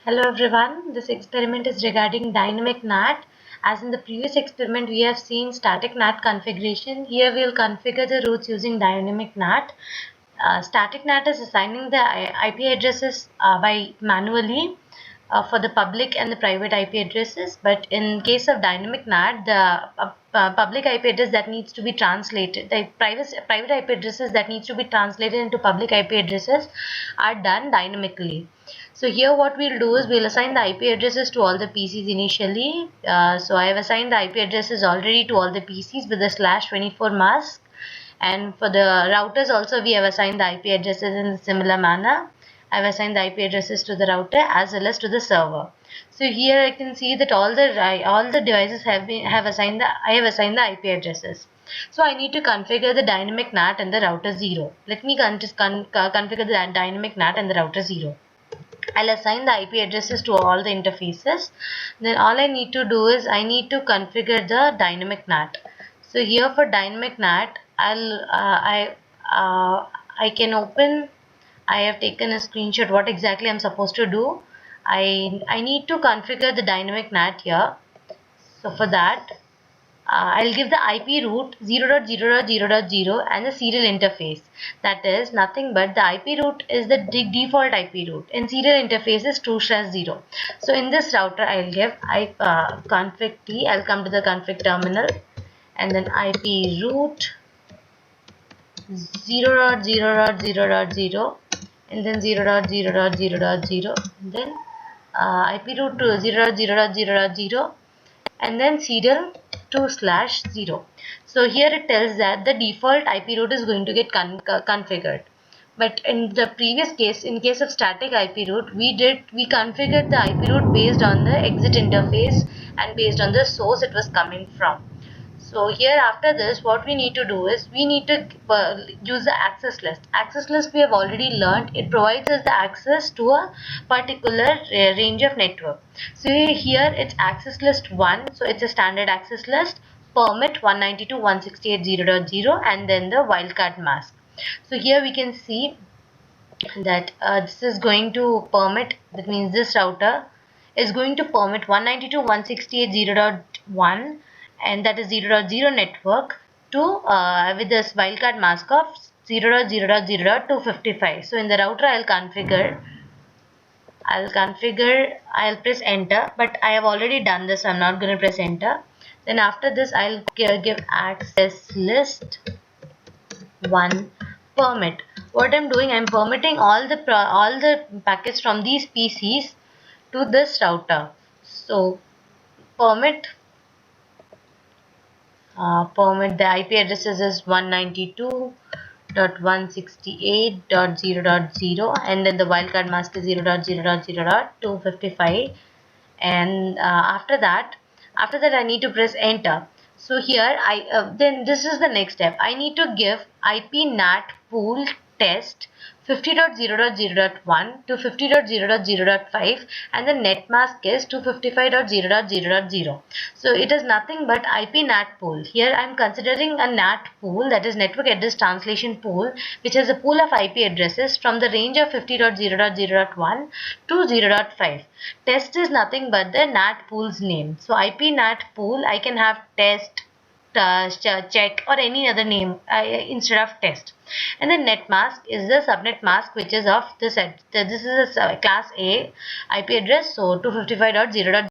Hello everyone, this experiment is regarding dynamic NAT. As in the previous experiment we have seen static NAT configuration. Here we will configure the routes using dynamic NAT. Static NAT is assigning the IP addresses by manually for the public and the private IP addresses, but in case of dynamic NAT, the public IP address that needs to be translated, the private IP addresses that needs to be translated into public IP addresses are done dynamically. So here what we'll do is we'll assign the IP addresses to all the PCs initially. So I have assigned the IP addresses already to all the PCs with the /24 mask, and for the routers also we have assigned the IP addresses in a similar manner. I have assigned the IP addresses to the router as well as to the server. So here I can see that all the devices I have assigned the IP addresses. So I need to configure the dynamic NAT and the router 0. Let me configure the dynamic NAT and the router 0. I'll assign the IP addresses to all the interfaces. Then all I need to do is I need to configure the dynamic NAT. So here for dynamic NAT, I can open. I have taken a screenshot what exactly I'm supposed to do. I need to configure the dynamic NAT here. So for that, I'll give the IP root 0.0.0.0 and the serial interface. That is nothing but the IP root is the default IP root and serial interface is true/0. So in this router I'll give config t. I'll come to the config terminal and then IP root 0.0.0.0 and then 0.0.0.0 and then IP root to 0.0.0.0 and then serial 2/0. So here it tells that the default IP root is going to get configured. But in the previous case, in case of static IP root, we configured the IP root based on the exit interface and based on the source it was coming from. So here after this, what we need to do is we need to use the access list. Access list we have already learned. It provides us the access to a particular range of network. So here it's access list 1. So it's a standard access list. Permit 192.168.0.0 and then the wildcard mask. So here we can see that this is going to permit, that means this router is going to permit 192.168.0.1 and that is 0.0 network to with this wildcard mask of 0.0.0.255. So in the router I'll press enter, but I have already done this, so I'm not going to press enter. Then after this I'll give access list 1 permit. What I'm doing, I'm permitting all the packets from these PCs to this router. So permit the IP addresses is 192.168.0.0 and then the wildcard mask is 0.0.0.255 and after that I need to press enter. So here then this is the next step. I need to give IP NAT pool test 50.0.0.1 to 50.0.0.5 and the net mask is 255.0.0.0. So it is nothing but IP NAT pool. Here I am considering a NAT pool, that is network address translation pool, which has a pool of IP addresses from the range of 50.0.0.1 to 0.5. Test is nothing but the NAT pool's name. So IP NAT pool, I can have test, check or any other name instead of test. And the net mask is the subnet mask which is of this. This is a class A IP address, so 255.0.0.